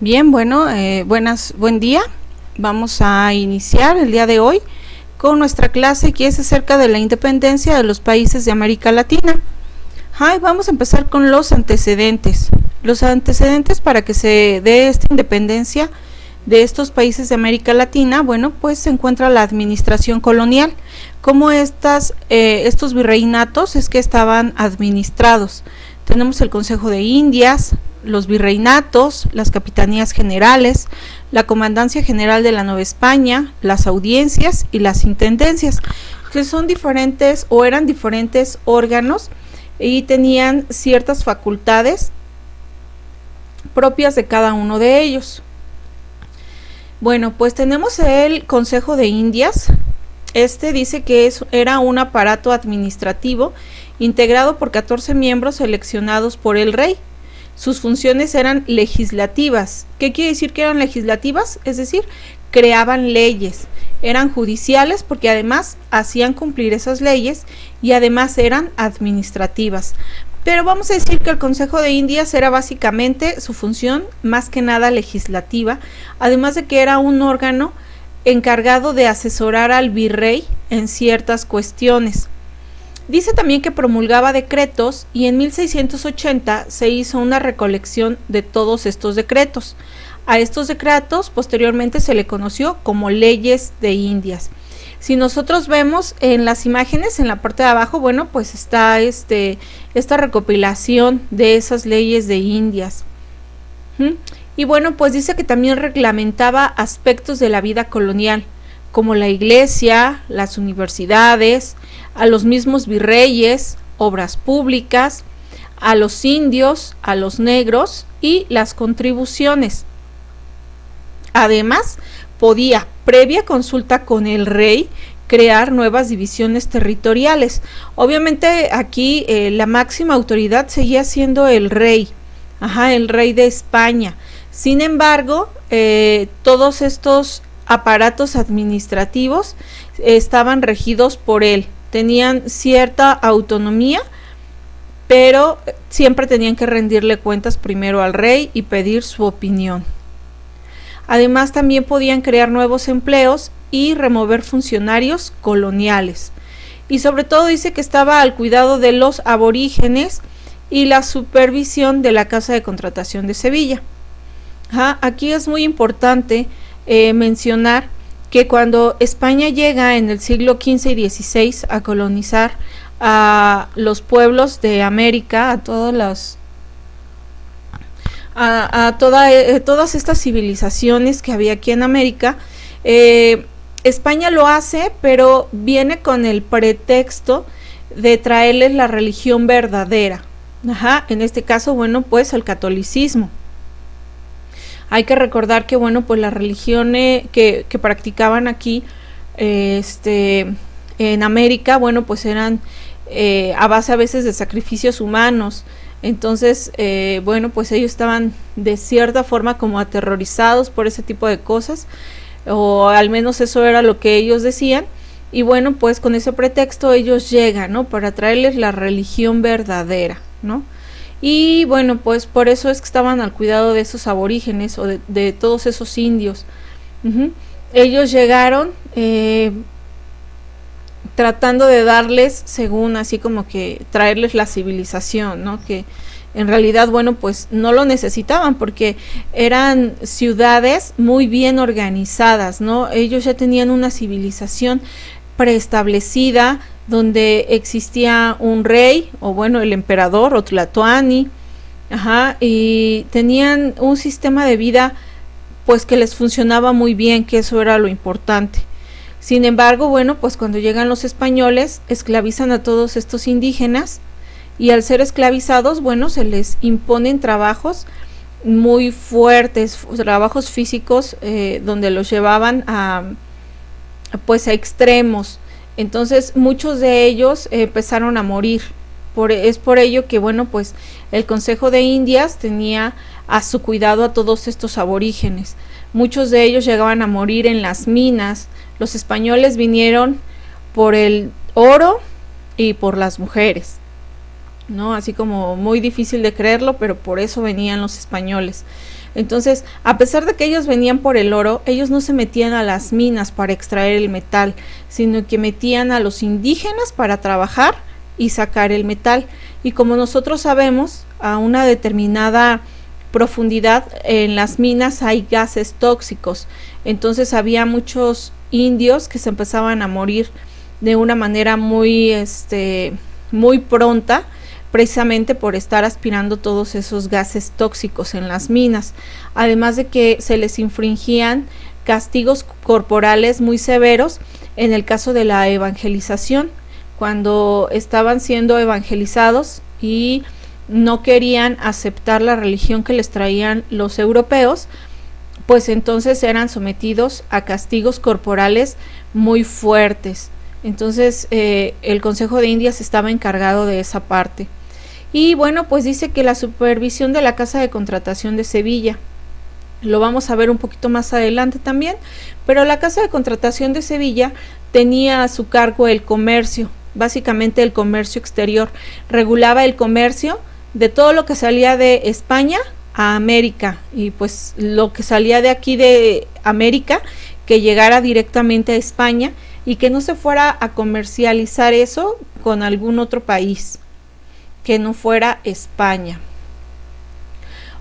Bien, bueno, buen día. Vamos a iniciar el día de hoy con nuestra clase que es acerca de la independencia de los países de América Latina. Vamos a empezar con los antecedentes. Los antecedentes para que se dé esta independencia de estos países de América Latina, bueno, pues se encuentra la administración colonial, como estos virreinatos es que estaban administrados. Tenemos el Consejo de Indias, los virreinatos, las capitanías generales, la Comandancia General de la Nueva España, las audiencias y las intendencias, que son diferentes o eran diferentes órganos y tenían ciertas facultades propias de cada uno de ellos. Bueno, pues tenemos el Consejo de Indias. Este dice que era un aparato administrativo integrado por 14 miembros seleccionados por el rey. Sus funciones eran legislativas. ¿Qué quiere decir que eran legislativas? Es decir, creaban leyes. Eran judiciales porque además hacían cumplir esas leyes y además eran administrativas. Pero vamos a decir que el Consejo de Indias era básicamente su función más que nada legislativa, además de que era un órgano encargado de asesorar al virrey en ciertas cuestiones. Dice también que promulgaba decretos y en 1680 se hizo una recolección de todos estos decretos. A estos decretos posteriormente se le conoció como leyes de Indias. Si nosotros vemos en las imágenes, en la parte de abajo, bueno, pues está esta recopilación de esas leyes de Indias. Y bueno, pues dice que también reglamentaba aspectos de la vida colonial, como la iglesia, las universidades, a los mismos virreyes, obras públicas, a los indios, a los negros y las contribuciones. Además, podía, previa consulta con el rey, crear nuevas divisiones territoriales. Obviamente aquí la máxima autoridad seguía siendo el rey, el rey de España. Sin embargo, todos estos aparatos administrativos estaban regidos por él, tenían cierta autonomía, pero siempre tenían que rendirle cuentas primero al rey y pedir su opinión. Además, también podían crear nuevos empleos y remover funcionarios coloniales. Y sobre todo dice que estaba al cuidado de los aborígenes y la supervisión de la Casa de Contratación de Sevilla. Aquí es muy importante mencionar que cuando España llega en el siglo XV y XVI a colonizar a los pueblos de América, todas estas civilizaciones que había aquí en América, España lo hace, pero viene con el pretexto de traerles la religión verdadera. En este caso, bueno, pues el catolicismo. Hay que recordar que, bueno, pues las religiones que practicaban aquí en América, bueno, pues eran a base a veces de sacrificios humanos. Entonces, bueno, pues ellos estaban de cierta forma como aterrorizados por ese tipo de cosas, o al menos eso era lo que ellos decían. Y bueno, pues con ese pretexto ellos llegan, ¿no? Para traerles la religión verdadera, ¿no? Y bueno, pues por eso es que estaban al cuidado de esos aborígenes o de todos esos indios. Ellos llegaron tratando de darles, según así como que traerles la civilización, ¿no? Que en realidad, bueno, pues no lo necesitaban porque eran ciudades muy bien organizadas, ¿no? Ellos ya tenían una civilización preestablecida donde existía un rey, o bueno, el emperador o Tlatoani, y tenían un sistema de vida pues que les funcionaba muy bien, que eso era lo importante. Sin embargo, bueno, pues cuando llegan los españoles, esclavizan a todos estos indígenas y al ser esclavizados, bueno, se les imponen trabajos muy fuertes, trabajos físicos donde los llevaban a extremos. Entonces muchos de ellos empezaron a morir. Es por ello que, bueno, pues el Consejo de Indias tenía a su cuidado a todos estos aborígenes. Muchos de ellos llegaban a morir en las minas. Los españoles vinieron por el oro y por las mujeres, ¿no? Así como muy difícil de creerlo, pero por eso venían los españoles. Entonces, a pesar de que ellos venían por el oro, ellos no se metían a las minas para extraer el metal, sino que metían a los indígenas para trabajar y sacar el metal. Y como nosotros sabemos, a una determinada profundidad en las minas hay gases tóxicos. Entonces había muchos indios que se empezaban a morir de una manera muy pronta, precisamente por estar aspirando todos esos gases tóxicos en las minas, además de que se les infringían castigos corporales muy severos en el caso de la evangelización, cuando estaban siendo evangelizados y no querían aceptar la religión que les traían los europeos, pues entonces eran sometidos a castigos corporales muy fuertes. Entonces el Consejo de Indias estaba encargado de esa parte. Y bueno, pues dice que la supervisión de la Casa de Contratación de Sevilla, lo vamos a ver un poquito más adelante también, pero la Casa de Contratación de Sevilla tenía a su cargo el comercio, básicamente el comercio exterior, regulaba el comercio de todo lo que salía de España a América, y pues lo que salía de aquí de América, que llegara directamente a España y que no se fuera a comercializar eso con algún otro país que no fuera España.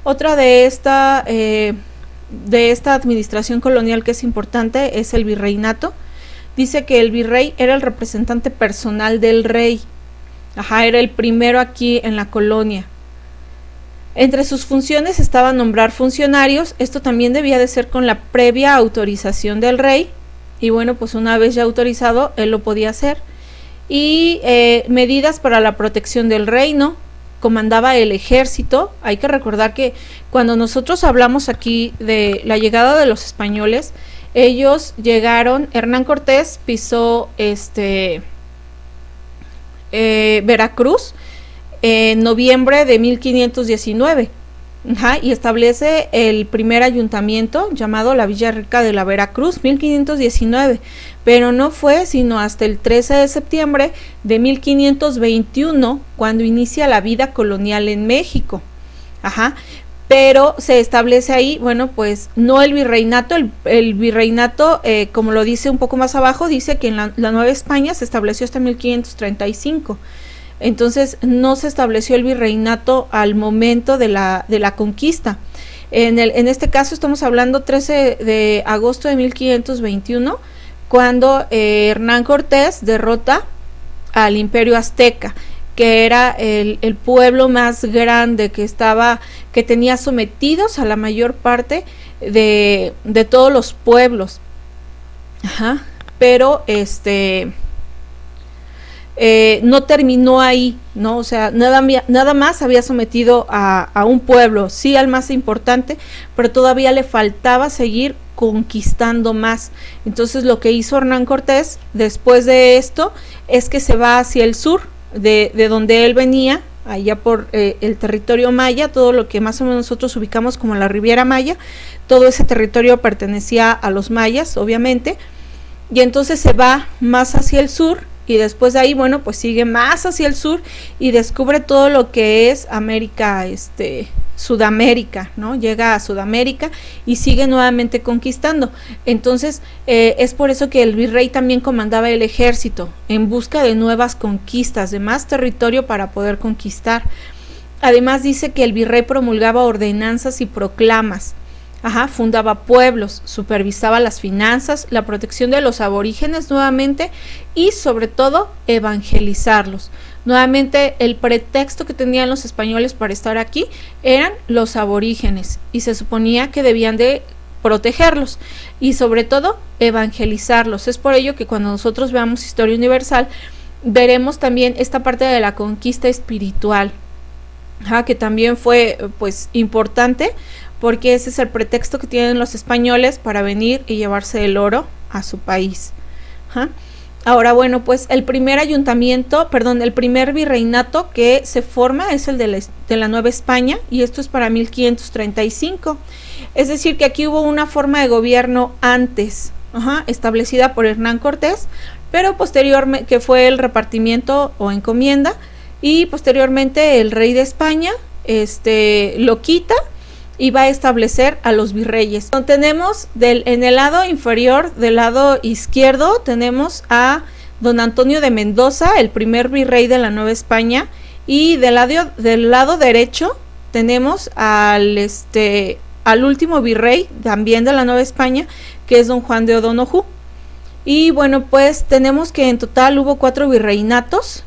Otra de esta administración colonial que es importante es el virreinato. Dice que el virrey era el representante personal del rey. Era el primero aquí en la colonia. Entre sus funciones estaba nombrar funcionarios. Esto también debía de ser con la previa autorización del rey. Y bueno, pues una vez ya autorizado, él lo podía hacer. Y medidas para la protección del reino. Comandaba el ejército. Hay que recordar que cuando nosotros hablamos aquí de la llegada de los españoles, ellos llegaron, Hernán Cortés pisó Veracruz en noviembre de 1519, y establece el primer ayuntamiento llamado la Villa Rica de la Veracruz, 1519, pero no fue sino hasta el 13 de septiembre de 1521 cuando inicia la vida colonial en México. Pero se establece ahí, bueno, pues no el virreinato, el virreinato, como lo dice un poco más abajo, dice que en la Nueva España se estableció hasta 1535. Entonces no se estableció el virreinato al momento de la conquista. En este caso estamos hablando 13 de agosto de 1521, cuando Hernán Cortés derrota al Imperio Azteca, que era el pueblo más grande que tenía sometidos a la mayor parte de todos los pueblos. Pero no terminó ahí, ¿no? O sea, nada más había sometido a un pueblo, sí al más importante, pero todavía le faltaba seguir conquistando más. Entonces lo que hizo Hernán Cortés después de esto es que se va hacia el sur de donde él venía, allá por el territorio maya, todo lo que más o menos nosotros ubicamos como la Riviera Maya, todo ese territorio pertenecía a los mayas, obviamente, y entonces se va más hacia el sur, y después de ahí, bueno, pues sigue más hacia el sur y descubre todo lo que es América, Sudamérica, ¿no? Llega a Sudamérica y sigue nuevamente conquistando. Entonces es por eso que el virrey también comandaba el ejército en busca de nuevas conquistas, de más territorio para poder conquistar. Además dice que el virrey promulgaba ordenanzas y proclamas. Fundaba pueblos, supervisaba las finanzas, la protección de los aborígenes nuevamente y sobre todo evangelizarlos. Nuevamente el pretexto que tenían los españoles para estar aquí eran los aborígenes y se suponía que debían de protegerlos y sobre todo evangelizarlos. Es por ello que cuando nosotros veamos Historia Universal veremos también esta parte de la conquista espiritual, que también fue pues importante, porque ese es el pretexto que tienen los españoles para venir y llevarse el oro a su país. Ahora, bueno, pues el primer virreinato que se forma es el de la Nueva España, y esto es para 1535. Es decir, que aquí hubo una forma de gobierno antes, establecida por Hernán Cortés, pero posteriormente, que fue el repartimiento o encomienda, y posteriormente el rey de España lo quita, y va a establecer a los virreyes. Tenemos en el lado inferior, del lado izquierdo, tenemos a don Antonio de Mendoza, el primer virrey de la Nueva España, y del lado derecho tenemos al último virrey también de la Nueva España, que es don Juan de O'Donoghue. Y bueno, pues tenemos que en total hubo 4 virreinatos.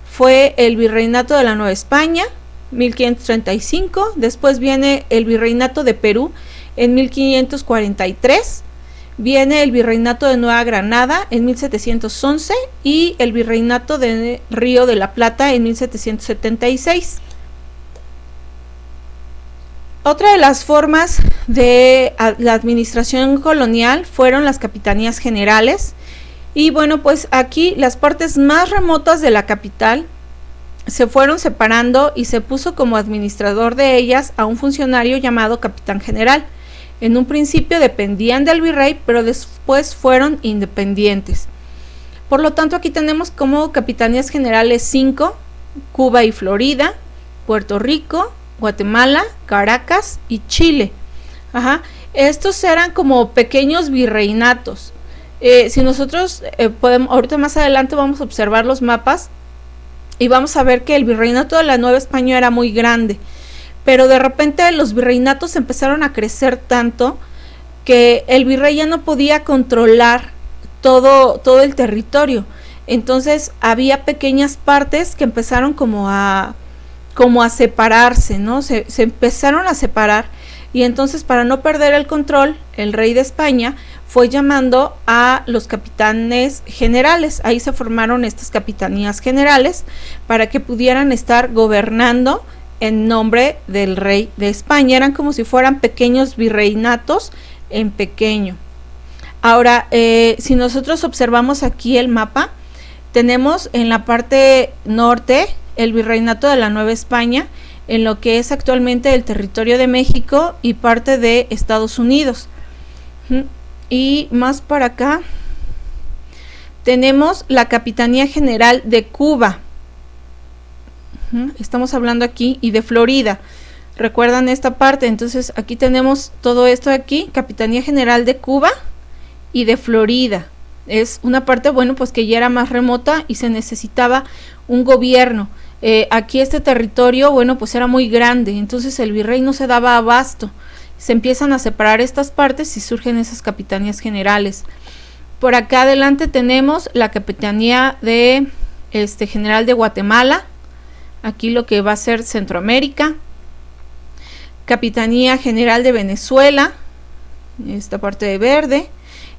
Fue el virreinato de la Nueva España, 1535, después viene el virreinato de Perú en 1543, viene el virreinato de Nueva Granada en 1711 y el virreinato de Río de la Plata en 1776. Otra de las formas de la administración colonial fueron las capitanías generales, y bueno, pues aquí las partes más remotas de la capital se fueron separando y se puso como administrador de ellas a un funcionario llamado capitán general. En un principio dependían del virrey, pero después fueron independientes. Por lo tanto, aquí tenemos como capitanías generales 5: Cuba y Florida, Puerto Rico, Guatemala, Caracas y Chile. Estos eran como pequeños virreinatos. Si nosotros podemos, ahorita más adelante vamos a observar los mapas y vamos a ver que el virreinato de la Nueva España era muy grande, pero de repente los virreinatos empezaron a crecer tanto que el virrey ya no podía controlar todo el territorio. Entonces había pequeñas partes que empezaron como a separarse, ¿no? Se empezaron a separar, y entonces, para no perder el control, el rey de España fue llamando a los capitanes generales. Ahí se formaron estas capitanías generales para que pudieran estar gobernando en nombre del rey de España. Eran como si fueran pequeños virreinatos en pequeño. Ahora, si nosotros observamos aquí el mapa, tenemos en la parte norte el virreinato de la Nueva España, en lo que es actualmente el territorio de México y parte de Estados Unidos. Y más para acá tenemos la Capitanía General de Cuba. Estamos hablando aquí, y de Florida. ¿Recuerdan esta parte? Entonces aquí tenemos todo esto aquí, Capitanía General de Cuba y de Florida. Es una parte, bueno, pues que ya era más remota y se necesitaba un gobierno. Aquí este territorio, bueno, pues era muy grande, entonces el virrey no se daba abasto. Se empiezan a separar estas partes y surgen esas capitanías generales. Por acá adelante tenemos la Capitanía de General de Guatemala, aquí lo que va a ser Centroamérica. Capitanía General de Venezuela, esta parte de verde.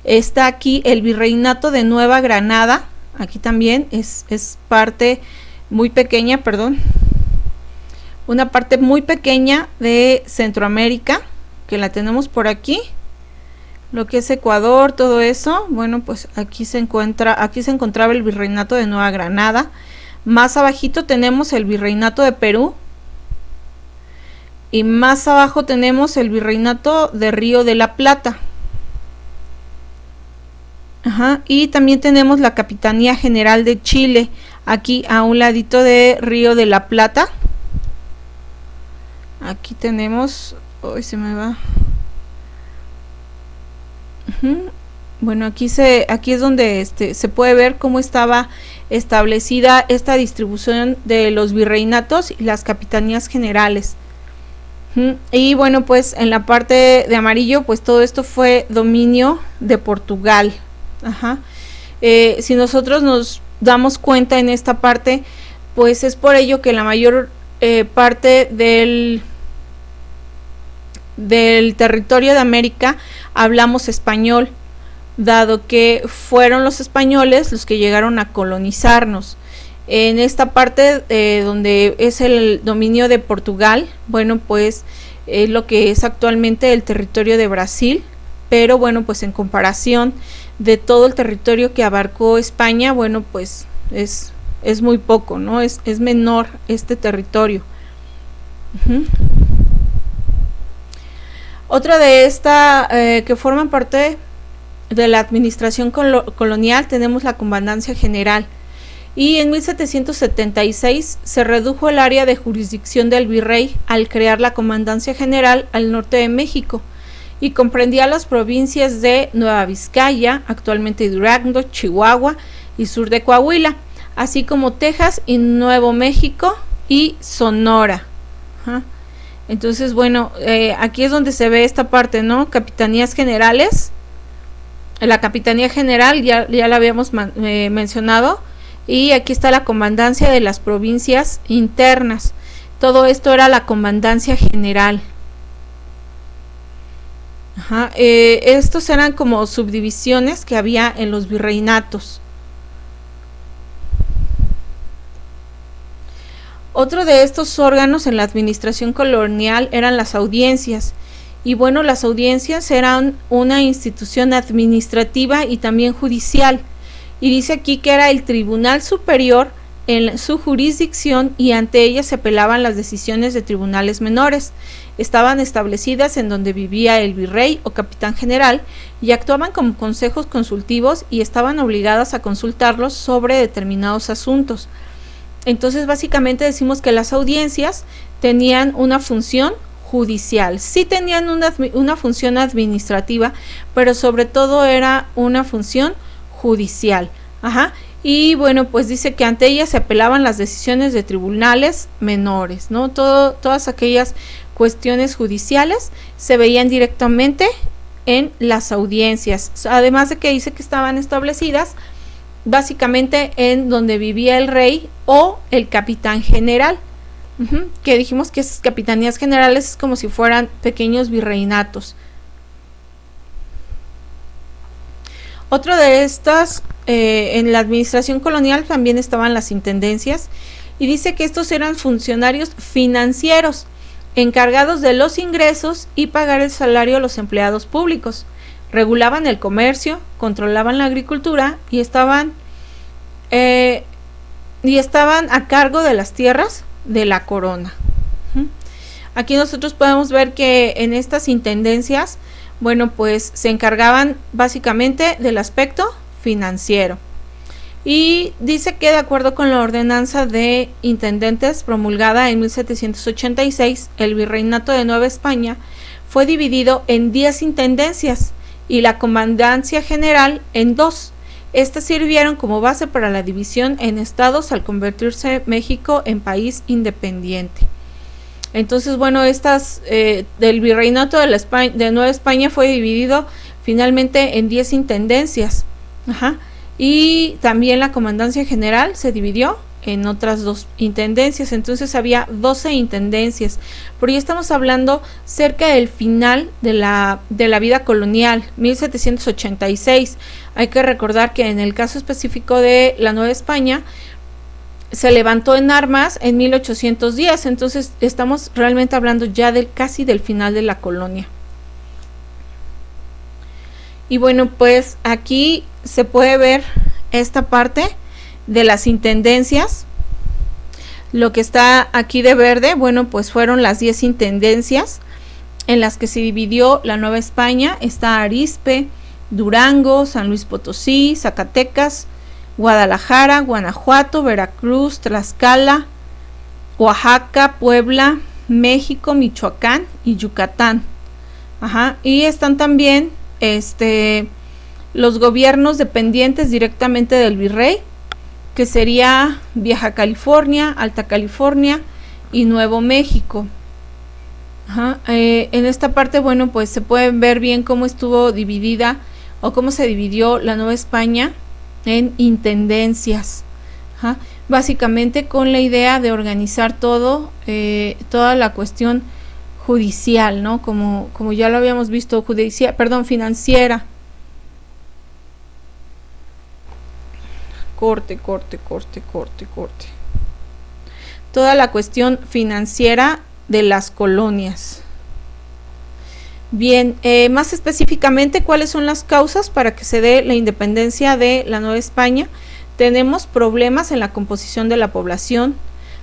Está aquí el virreinato de Nueva Granada, aquí también es parte muy pequeña, una parte muy pequeña de Centroamérica, que la tenemos por aquí, lo que es Ecuador, todo eso. Bueno, pues aquí se encontraba el virreinato de Nueva Granada. Más abajito tenemos el virreinato de Perú, y más abajo tenemos el virreinato de Río de la Plata. Y también tenemos la Capitanía General de Chile, aquí a un ladito de Río de la Plata. Aquí tenemos, hoy se me va. Bueno, aquí es donde se puede ver cómo estaba establecida esta distribución de los virreinatos y las capitanías generales. Y bueno, pues en la parte de amarillo, pues todo esto fue dominio de Portugal. Si nosotros nos damos cuenta en esta parte, pues es por ello que la mayor parte del territorio de América hablamos español, dado que fueron los españoles los que llegaron a colonizarnos. En esta parte donde es el dominio de Portugal, bueno, pues es lo que es actualmente el territorio de Brasil, pero bueno, pues en comparación de todo el territorio que abarcó España, bueno, pues es muy poco, ¿no? Es menor este territorio. Otra de esta que forman parte de la administración colonial, tenemos la Comandancia General. y en 1776 se redujo el área de jurisdicción del virrey al crear la Comandancia General al norte de México y comprendía las provincias de Nueva Vizcaya, actualmente Durango, Chihuahua y sur de Coahuila, así como Texas y Nuevo México y Sonora. Entonces, bueno, aquí es donde se ve esta parte, ¿no? Capitanías generales. La Capitanía General ya la habíamos mencionado, y aquí está la comandancia de las provincias internas. Todo esto era la Comandancia General. Estos eran como subdivisiones que había en los virreinatos. Otro de estos órganos en la administración colonial eran las audiencias. Y bueno, las audiencias eran una institución administrativa y también judicial. Y dice aquí que era el Tribunal Superior en su jurisdicción, y ante ella se apelaban las decisiones de tribunales menores. Estaban establecidas en donde vivía el virrey o capitán general y actuaban como consejos consultivos y estaban obligadas a consultarlos sobre determinados asuntos. Entonces, básicamente decimos que las audiencias tenían una función judicial. Sí tenían una función administrativa, pero sobre todo era una función judicial. Y bueno, pues dice que ante ella se apelaban las decisiones de tribunales menores, ¿no? Todas aquellas cuestiones judiciales se veían directamente en las audiencias, además de que dice que estaban establecidas básicamente en donde vivía el rey o el capitán general, que dijimos que esas capitanías generales es como si fueran pequeños virreinatos. Otro de estas, en la administración colonial también estaban las intendencias, y dice que estos eran funcionarios financieros encargados de los ingresos y pagar el salario a los empleados públicos. Regulaban el comercio, controlaban la agricultura y estaban a cargo de las tierras de la corona. Aquí nosotros podemos ver que en estas intendencias, bueno, pues se encargaban básicamente del aspecto financiero. Y dice que de acuerdo con la ordenanza de intendentes promulgada en 1786, el virreinato de Nueva España fue dividido en 10 intendencias y la comandancia general en 2. Estas sirvieron como base para la división en estados al convertirse México en país independiente. Entonces, bueno, del virreinato de Nueva España fue dividido finalmente en 10 intendencias. Y también la comandancia general se dividió en otras 2 intendencias, entonces había 12 intendencias. Pero ya estamos hablando cerca del final de la vida colonial, 1786. Hay que recordar que en el caso específico de la Nueva España se levantó en armas en 1810, entonces estamos realmente hablando ya casi del final de la colonia. Y bueno, pues aquí se puede ver esta parte de las intendencias. Lo que está aquí de verde, bueno, pues fueron las 10 intendencias en las que se dividió la Nueva España. Está Arizpe, Durango, San Luis Potosí, Zacatecas, Guadalajara, Guanajuato, Veracruz, Tlaxcala, Oaxaca, Puebla, México, Michoacán y Yucatán. Y están también los gobiernos dependientes directamente del virrey, que sería Vieja California, Alta California y Nuevo México. En esta parte, bueno, pues se pueden ver bien cómo estuvo dividida o cómo se dividió la Nueva España en intendencias, básicamente con la idea de organizar toda la cuestión judicial, ¿no? Como ya lo habíamos visto, financiera. Corte. Toda la cuestión financiera de las colonias. Bien, más específicamente, ¿cuáles son las causas para que se dé la independencia de la Nueva España? Tenemos problemas en la composición de la población,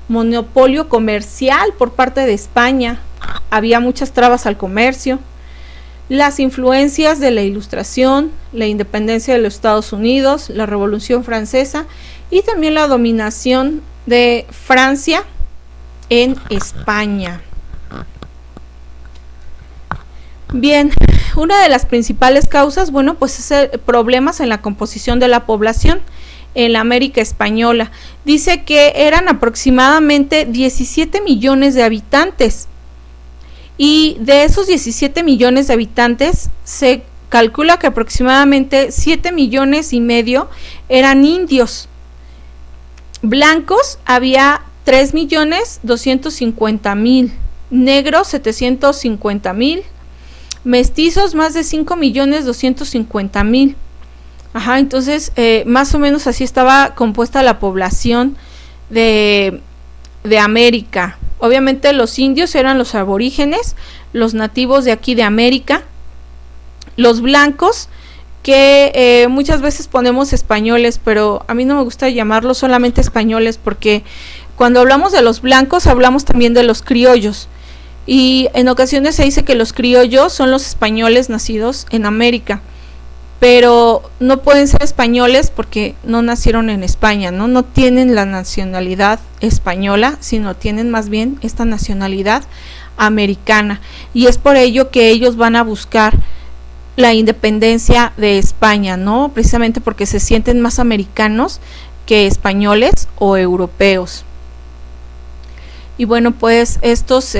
monopolio comercial por parte de España, había muchas trabas al comercio, las influencias de la Ilustración, la independencia de los Estados Unidos, la Revolución Francesa y también la dominación de Francia en España. Bien, una de las principales causas, bueno, pues es problemas en la composición de la población en la América española. Dice que eran aproximadamente 17 millones de habitantes, y de esos 17 millones de habitantes se calcula que aproximadamente 7 millones y medio eran indios. Blancos había 3 millones 250 mil, negros 750 mil, mestizos más de 5 millones 250 mil. Ajá, entonces más o menos así estaba compuesta la población de América. Obviamente los indios eran los aborígenes, los nativos de aquí de América, los blancos, que muchas veces ponemos españoles, pero a mí no me gusta llamarlos solamente españoles, porque cuando hablamos de los blancos hablamos también de los criollos, y en ocasiones se dice que los criollos son los españoles nacidos en América, pero no pueden ser españoles porque no nacieron en España, no tienen la nacionalidad española, sino tienen más bien esta nacionalidad americana, y es por ello que ellos van a buscar la independencia de España, ¿no? Precisamente porque se sienten más americanos que españoles o europeos. Y bueno, pues estos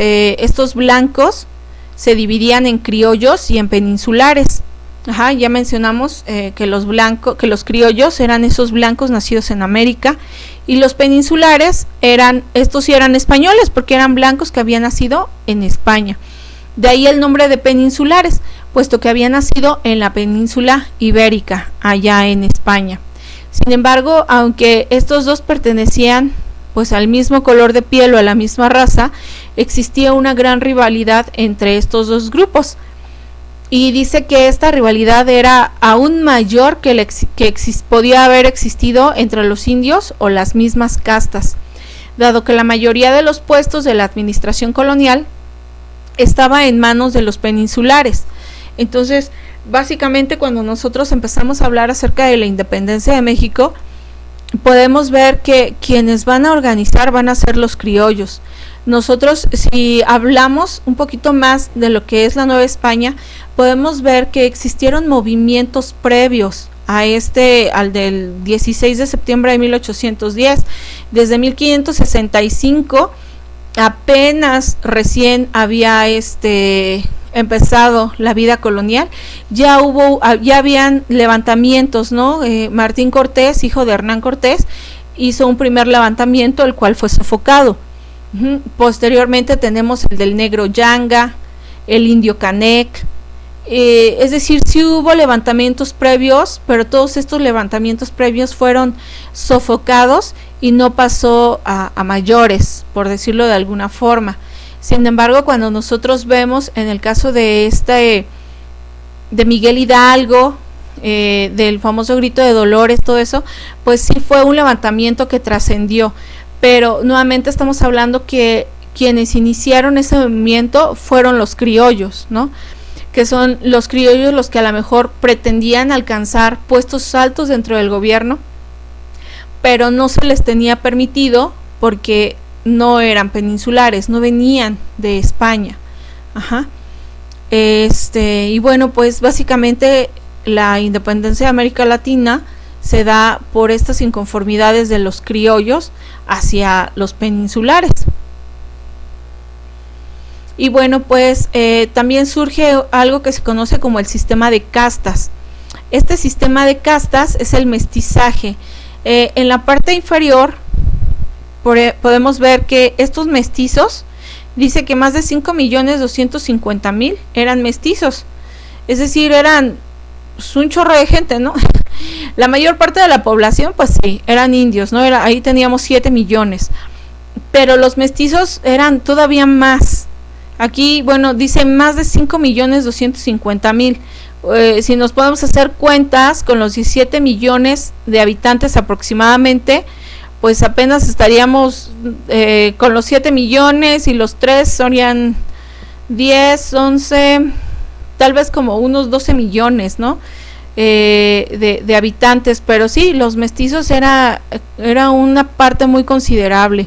blancos se dividían en criollos y en peninsulares. Ajá, ya mencionamos que los criollos eran esos blancos nacidos en América, y los peninsulares estos sí eran españoles, porque eran blancos que habían nacido en España. De ahí el nombre de peninsulares, puesto que habían nacido en la península ibérica, allá en España. Sin embargo, aunque estos dos pertenecían pues al mismo color de piel o a la misma raza, existía una gran rivalidad entre estos dos grupos. Y dice que esta rivalidad era aún mayor que podía haber existido entre los indios o las mismas castas, dado que la mayoría de los puestos de la administración colonial estaba en manos de los peninsulares. Entonces, básicamente, cuando nosotros empezamos a hablar acerca de la independencia de México, podemos ver que quienes van a organizar van a ser los criollos. Nosotros, si hablamos un poquito más de lo que es la Nueva España, podemos ver que existieron movimientos previos al del 16 de septiembre de 1810. Desde 1565 apenas recién había empezado la vida colonial, ya habían levantamientos, ¿no? Martín Cortés, hijo de Hernán Cortés, hizo un primer levantamiento, el cual fue sofocado. Posteriormente tenemos el del negro Yanga, el indio Canec, es decir, sí hubo levantamientos previos, pero todos estos levantamientos previos fueron sofocados y no pasó a mayores, por decirlo de alguna forma. Sin embargo, cuando nosotros vemos en el caso de Miguel Hidalgo, del famoso grito de Dolores, todo eso, pues sí fue un levantamiento que trascendió, pero nuevamente estamos hablando que quienes iniciaron ese movimiento fueron los criollos, ¿no? Que son los criollos los que a lo mejor pretendían alcanzar puestos altos dentro del gobierno, pero no se les tenía permitido porque no eran peninsulares, no venían de España. Ajá. Y bueno, pues básicamente la independencia de América Latina se da por estas inconformidades de los criollos hacia los peninsulares. Y bueno, pues también surge algo que se conoce como el sistema de castas. Este sistema de castas es el mestizaje. En la parte inferior podemos ver que estos mestizos, dice que más de 5.250.000 eran mestizos, es decir, eran un chorro de gente, ¿no? La mayor parte de la población, pues sí, eran indios, ¿no? Ahí teníamos 7 millones, pero los mestizos eran todavía más. Aquí, bueno, dice más de 5.250.000. Si nos podemos hacer cuentas con los 17 millones de habitantes aproximadamente, pues apenas estaríamos con los 7 millones y los 3 serían 10, 11, tal vez como unos 12 millones, ¿no? de habitantes, pero sí, los mestizos era una parte muy considerable.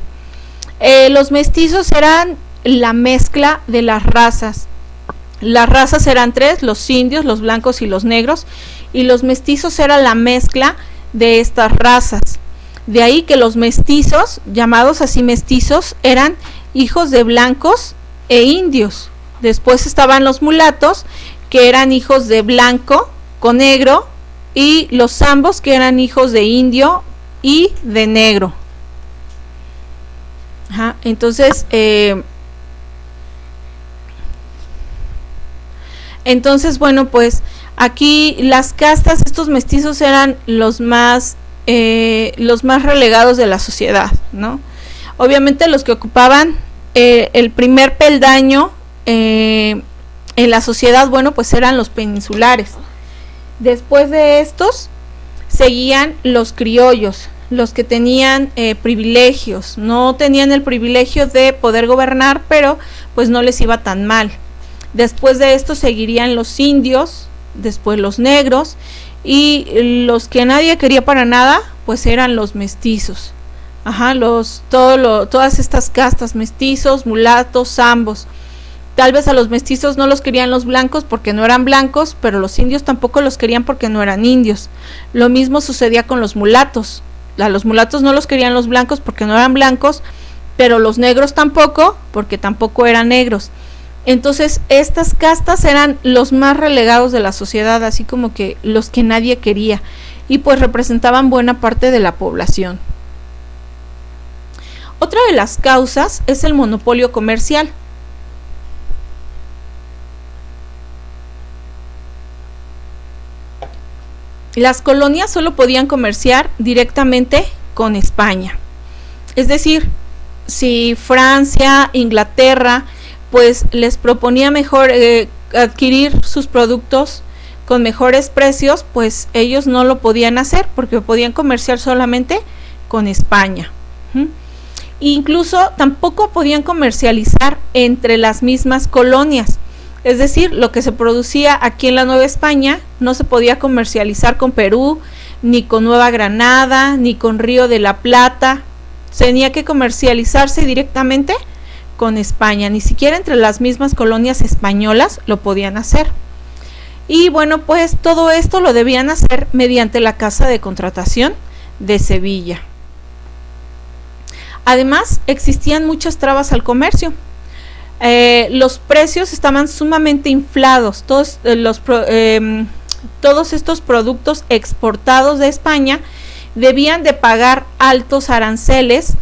Los mestizos eran la mezcla de las razas. Las razas eran tres: los indios, los blancos y los negros, y los mestizos era la mezcla de estas razas. De ahí que los mestizos, llamados así mestizos, eran hijos de blancos e indios. Después estaban los mulatos, que eran hijos de blanco con negro, y los zambos, que eran hijos de indio y de negro. Ajá, entonces, bueno, pues aquí las castas, estos mestizos eran los más relegados de la sociedad, ¿no? Obviamente los que ocupaban el primer peldaño en la sociedad, bueno, pues eran los peninsulares. Después de estos seguían los criollos, los que tenían privilegios. No tenían el privilegio de poder gobernar, pero pues no les iba tan mal. Después de esto seguirían los indios, después los negros, y los que nadie quería para nada, pues eran los mestizos. Ajá, todas estas castas: mestizos, mulatos, zambos. Tal vez a los mestizos no los querían los blancos porque no eran blancos, pero los indios tampoco los querían porque no eran indios. Lo mismo sucedía con los mulatos. A los mulatos no los querían los blancos porque no eran blancos, pero los negros tampoco, porque tampoco eran negros. Entonces estas castas eran los más relegados de la sociedad, así como que los que nadie quería, y pues representaban buena parte de la población. Otra de las causas es el monopolio comercial. Las colonias solo podían comerciar directamente con España. Es decir, si Francia, Inglaterra, pues les proponía mejor adquirir sus productos con mejores precios, pues ellos no lo podían hacer porque podían comerciar solamente con España. Incluso tampoco podían comercializar entre las mismas colonias. Es decir, lo que se producía aquí en la Nueva España no se podía comercializar con Perú, ni con Nueva Granada, ni con Río de la Plata. Tenía que comercializarse directamente con España. Ni siquiera entre las mismas colonias españolas lo podían hacer. Y bueno, pues todo esto lo debían hacer mediante la Casa de Contratación de Sevilla. Además, existían muchas trabas al comercio. Los precios estaban sumamente inflados. Todos estos productos exportados de España debían de pagar altos aranceles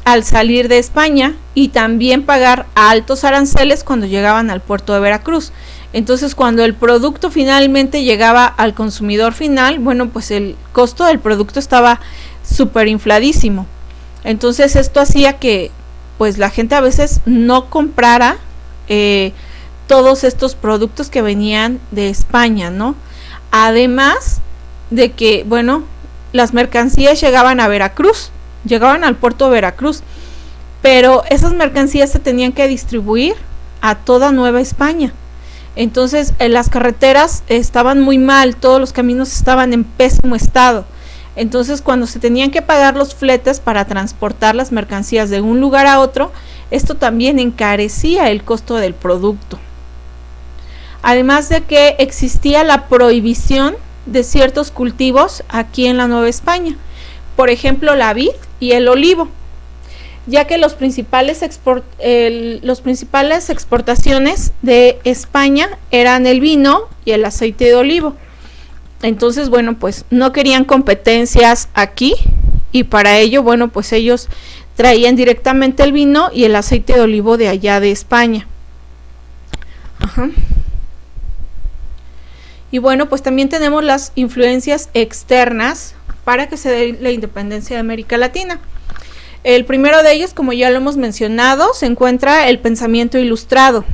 al salir de España, y también pagar altos aranceles cuando llegaban al puerto de Veracruz. Entonces, cuando el producto finalmente llegaba al consumidor final, bueno, pues el costo del producto estaba súper infladísimo. Entonces esto hacía que pues la gente a veces no comprara todos estos productos que venían de España, ¿no? Además de que, bueno, las mercancías llegaban a Veracruz, llegaban al puerto de Veracruz, pero esas mercancías se tenían que distribuir a toda Nueva España. Entonces las carreteras estaban muy mal, todos los caminos estaban en pésimo estado. Entonces, cuando se tenían que pagar los fletes para transportar las mercancías de un lugar a otro, esto también encarecía el costo del producto. Además de que existía la prohibición de ciertos cultivos aquí en la Nueva España, por ejemplo la vid y el olivo, ya que los principales exportaciones de España eran el vino y el aceite de olivo. Entonces, bueno, pues no querían competencias aquí, y para ello, bueno, pues ellos traían directamente el vino y el aceite de olivo de allá de España. Ajá. Y bueno, pues también tenemos las influencias externas para que se dé la independencia de América Latina. El primero de ellos, como ya lo hemos mencionado, se encuentra el pensamiento ilustrado.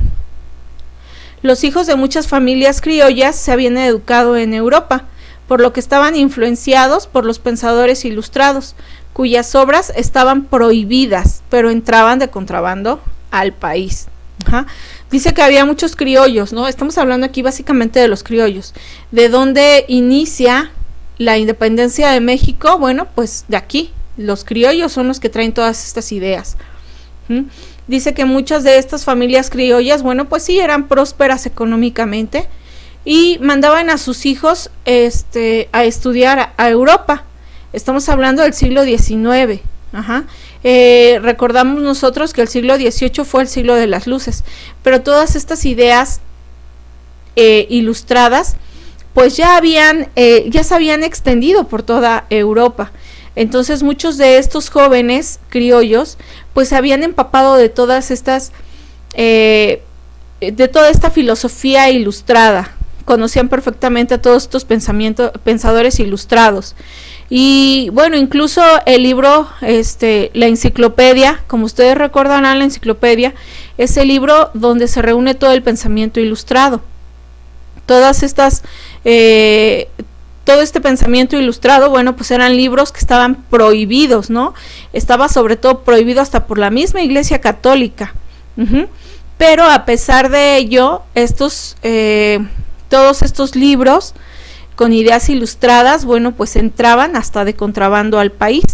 Los hijos de muchas familias criollas se habían educado en Europa, por lo que estaban influenciados por los pensadores ilustrados, cuyas obras estaban prohibidas, pero entraban de contrabando al país. Ajá. dice que había muchos criollos, ¿no? Estamos hablando aquí básicamente de los criollos. ¿De dónde inicia la independencia de México? Bueno, pues de aquí. Los criollos son los que traen todas estas ideas. Dice que muchas de estas familias criollas, bueno, pues sí, eran prósperas económicamente y mandaban a sus hijos a estudiar a Europa. Estamos hablando del siglo XIX. Recordamos nosotros que el siglo XVIII fue el siglo de las luces, pero todas estas ideas ilustradas pues ya se habían extendido por toda Europa. Entonces muchos de estos jóvenes criollos pues se habían empapado de todas estas de toda esta filosofía ilustrada, conocían perfectamente a todos estos pensadores ilustrados. Y bueno, incluso el libro, la enciclopedia, como ustedes recordarán, la enciclopedia es el libro donde se reúne todo el pensamiento ilustrado. Todas estas todo este pensamiento ilustrado, bueno, pues eran libros que estaban prohibidos, ¿no? Estaba sobre todo prohibido hasta por la misma Iglesia Católica. Pero a pesar de ello, todos estos libros con ideas ilustradas, bueno, pues entraban hasta de contrabando al país.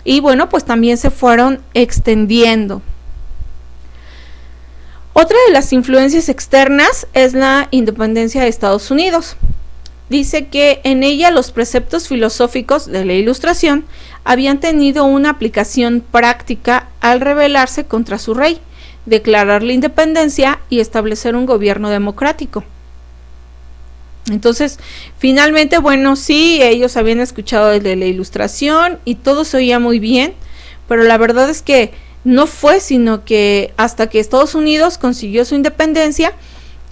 Y bueno, pues también se fueron extendiendo. Otra de las influencias externas es la independencia de Estados Unidos. Dice que en ella los preceptos filosóficos de la Ilustración habían tenido una aplicación práctica al rebelarse contra su rey, declarar la independencia y establecer un gobierno democrático. Entonces, finalmente, bueno, sí, ellos habían escuchado de la Ilustración y todo se oía muy bien, pero la verdad es que no fue sino que hasta que Estados Unidos consiguió su independencia,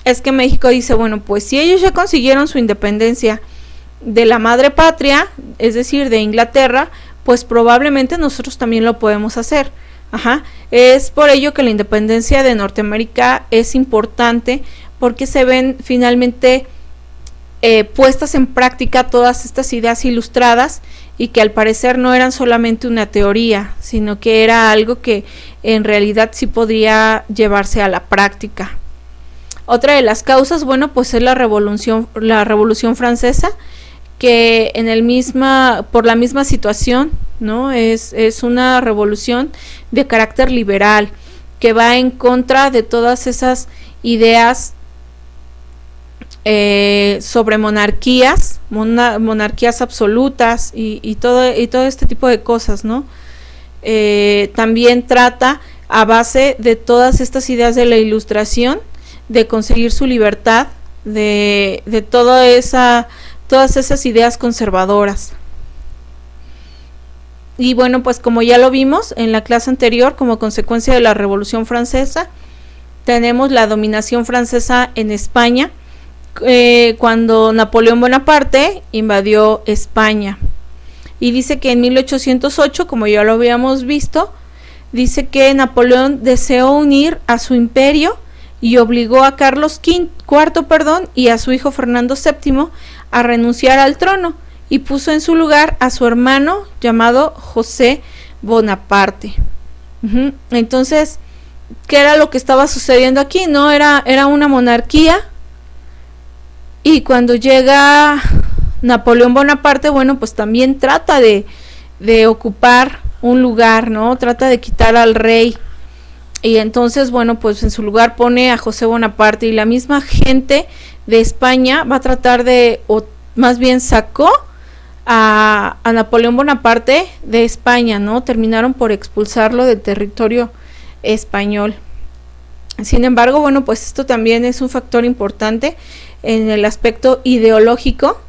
es que México dice, bueno, pues si ellos ya consiguieron su independencia de la madre patria, es decir, de Inglaterra, pues probablemente nosotros también lo podemos hacer. Es por ello que la independencia de Norteamérica es importante, porque se ven finalmente puestas en práctica todas estas ideas ilustradas y que al parecer no eran solamente una teoría, sino que era algo que en realidad sí podría llevarse a la práctica. Otra de las causas, bueno, pues es la Revolución Francesa, que por la misma situación, ¿no? Es una revolución de carácter liberal, que va en contra de todas esas ideas sobre monarquías absolutas y todo este tipo de cosas, ¿no? También trata a base de todas estas ideas de la Ilustración de conseguir su libertad de todas esas ideas conservadoras. Y bueno, pues como ya lo vimos en la clase anterior, como consecuencia de la Revolución Francesa, tenemos la dominación francesa en España, cuando Napoleón Bonaparte invadió España. Y dice que en 1808, como ya lo habíamos visto, dice que Napoleón deseó unir a su imperio y obligó a Carlos IV, y a su hijo Fernando VII a renunciar al trono, y puso en su lugar a su hermano llamado José Bonaparte. Entonces, ¿qué era lo que estaba sucediendo aquí? No era una monarquía, y cuando llega Napoleón Bonaparte, bueno, pues también trata de ocupar un lugar, ¿no? Trata de quitar al rey. Y entonces, bueno, pues en su lugar pone a José Bonaparte, y la misma gente de España va a tratar o más bien sacó a Napoleón Bonaparte de España, ¿no? Terminaron por expulsarlo del territorio español. Sin embargo, bueno, pues esto también es un factor importante en el aspecto ideológico,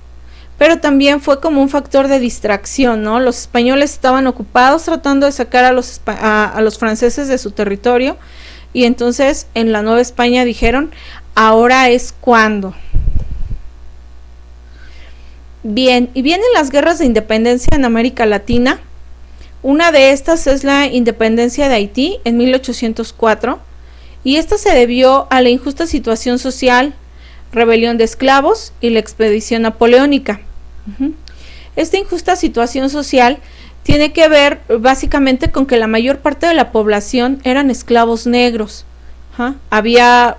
pero también fue como un factor de distracción, ¿no? Los españoles estaban ocupados tratando de sacar a los franceses de su territorio, y entonces en la Nueva España dijeron, ahora es cuando. Bien, y vienen las guerras de independencia en América Latina. Una de estas es la independencia de Haití en 1804, y esta se debió a la injusta situación social, rebelión de esclavos y la expedición napoleónica. Esta injusta situación social tiene que ver básicamente con que la mayor parte de la población eran esclavos negros. Había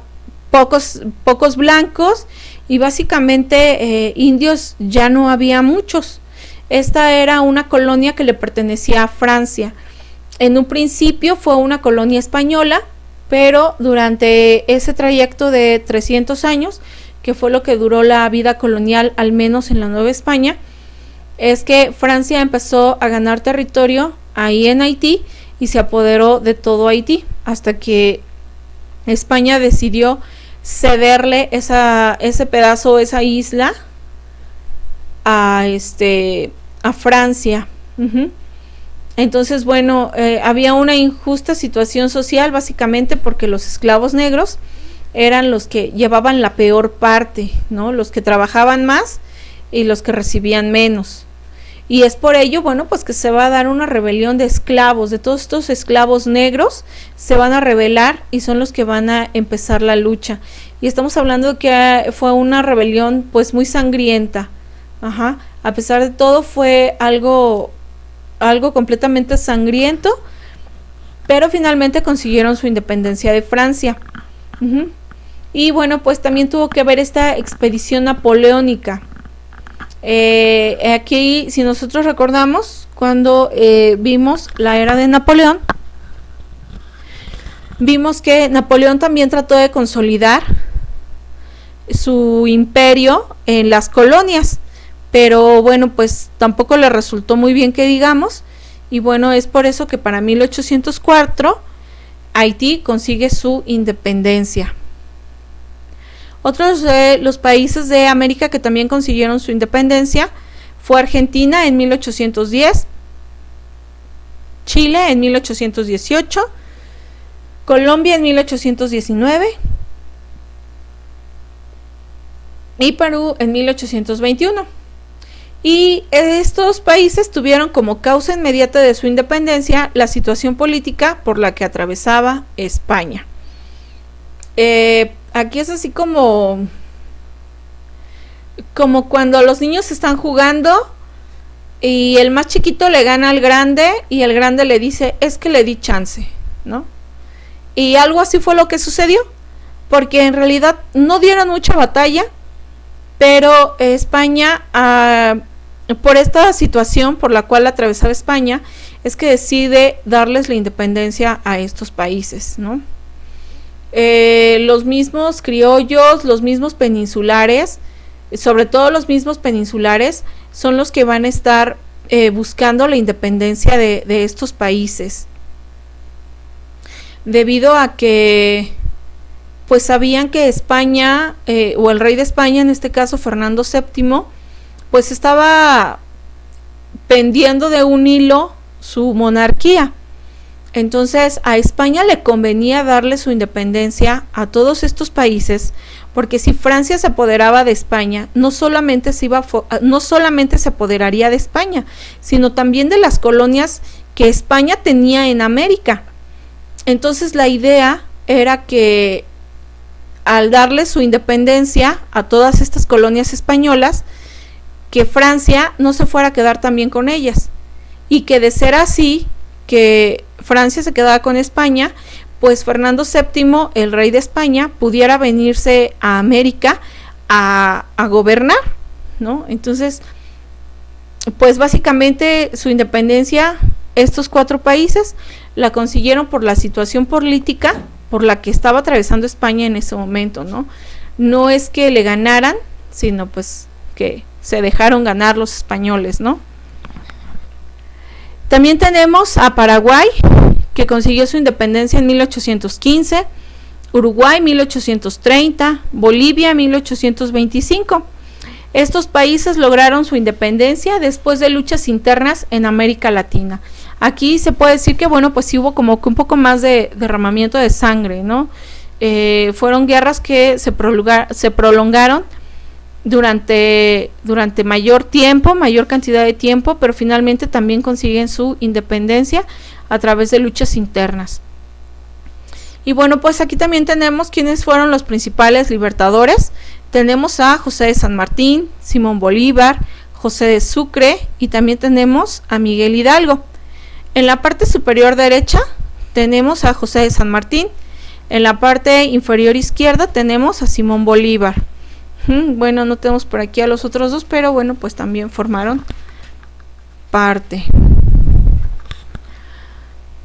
pocos blancos, y básicamente indios ya no había muchos. Esta era una colonia que le pertenecía a Francia. En un principio fue una colonia española, pero durante ese trayecto de 300 años, que fue lo que duró la vida colonial, al menos en la Nueva España, es que Francia empezó a ganar territorio ahí en Haití y se apoderó de todo Haití, hasta que España decidió cederle ese pedazo, esa isla a Francia. Entonces, bueno, había una injusta situación social, básicamente porque los esclavos negros eran los que llevaban la peor parte, ¿no? Los que trabajaban más y los que recibían menos. Y es por ello, bueno, pues que se va a dar una rebelión de esclavos, de todos estos esclavos negros se van a rebelar y son los que van a empezar la lucha. Y estamos hablando de que fue una rebelión pues muy sangrienta. A pesar de todo fue algo completamente sangriento, pero finalmente consiguieron su independencia de Francia. Y bueno, pues también tuvo que ver esta expedición napoleónica. Aquí, si nosotros recordamos, cuando vimos la era de Napoleón, vimos que Napoleón también trató de consolidar su imperio en las colonias, pero bueno, pues tampoco le resultó muy bien que digamos, y bueno, es por eso que para 1804 Haití consigue su independencia. Otros de los países de América que también consiguieron su independencia fue Argentina en 1810, Chile en 1818, Colombia en 1819 y Perú en 1821. Y estos países tuvieron como causa inmediata de su independencia la situación política por la que atravesaba España. Aquí es así como cuando los niños están jugando y el más chiquito le gana al grande y el grande le dice, es que le di chance, ¿no? Y algo así fue lo que sucedió, porque en realidad no dieron mucha batalla, pero España, por esta situación por la cual atravesaba España, es que decide darles la independencia a estos países, ¿no? Los mismos criollos, los mismos peninsulares, sobre todo los mismos peninsulares, son los que van a estar buscando la independencia de estos países, debido a que pues sabían que España, o el rey de España, en este caso Fernando VII, pues estaba pendiendo de un hilo su monarquía. Entonces a España le convenía darle su independencia a todos estos países, porque si Francia se apoderaba de España, no solamente se apoderaría de España, sino también de las colonias que España tenía en América. Entonces la idea era que al darle su independencia a todas estas colonias españolas, que Francia no se fuera a quedar también con ellas, y que de ser así, que Francia se quedaba con España, pues Fernando VII, el rey de España, pudiera venirse a América a gobernar, ¿no? Entonces, pues básicamente su independencia, estos 4 países la consiguieron por la situación política por la que estaba atravesando España en ese momento, ¿no? No es que le ganaran, sino pues que se dejaron ganar los españoles, ¿no? También tenemos a Paraguay, que consiguió su independencia en 1815, Uruguay 1830, Bolivia 1825. Estos países lograron su independencia después de luchas internas en América Latina. Aquí se puede decir que, bueno, pues sí hubo como que un poco más de derramamiento de sangre, ¿no? Fueron guerras que se prolongaron durante mayor tiempo, mayor cantidad de tiempo, pero finalmente también consiguen su independencia a través de luchas internas. Y bueno, pues aquí también tenemos quiénes fueron los principales libertadores. Tenemos a José de San Martín, Simón Bolívar, José de Sucre, y también tenemos a Miguel Hidalgo. En la parte superior derecha tenemos a José de San Martín. En la parte inferior izquierda tenemos a Simón Bolívar. Bueno, no tenemos por aquí a los otros dos, pero bueno, pues también formaron parte.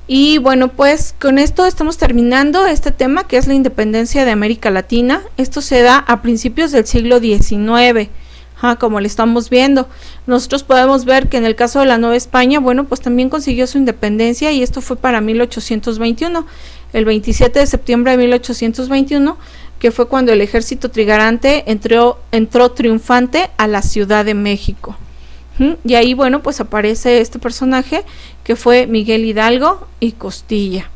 Y bueno, pues con esto estamos terminando este tema, que es la independencia de América Latina. Esto se da a principios del siglo XIX, como le estamos viendo. Nosotros podemos ver que en el caso de la Nueva España, bueno, pues también consiguió su independencia, y esto fue para 1821, el 27 de septiembre de 1821, que fue cuando el ejército trigarante entró triunfante a la Ciudad de México. Y ahí, bueno, pues aparece este personaje que fue Miguel Hidalgo y Costilla.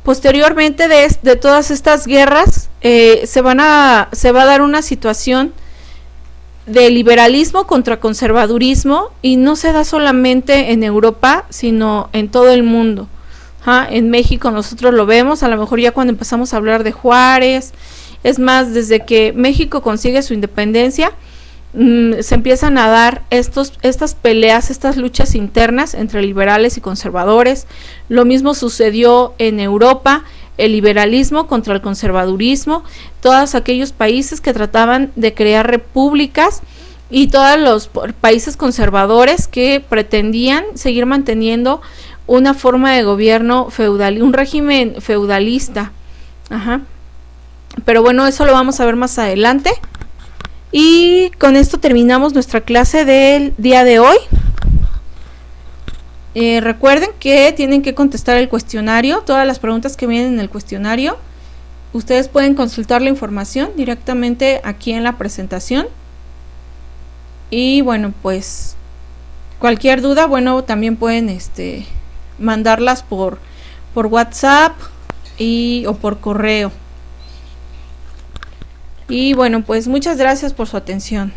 Posteriormente de todas estas guerras se va a dar una situación de liberalismo contra conservadurismo, y no se da solamente en Europa, sino en todo el mundo. En México nosotros lo vemos, a lo mejor ya cuando empezamos a hablar de Juárez. Es más, desde que México consigue su independencia, se empiezan a dar estas peleas, estas luchas internas entre liberales y conservadores. Lo mismo sucedió en Europa, el liberalismo contra el conservadurismo, todos aquellos países que trataban de crear repúblicas, y todos los países conservadores que pretendían seguir manteniendo una forma de gobierno feudal, un régimen feudalista. Pero bueno, eso lo vamos a ver más adelante. Y con esto terminamos nuestra clase del día de hoy. Recuerden que tienen que contestar el cuestionario, todas las preguntas que vienen en el cuestionario. Ustedes pueden consultar la información directamente aquí en la presentación. Y bueno, pues cualquier duda, bueno, también pueden mandarlas por WhatsApp o por correo. Y bueno, pues muchas gracias por su atención.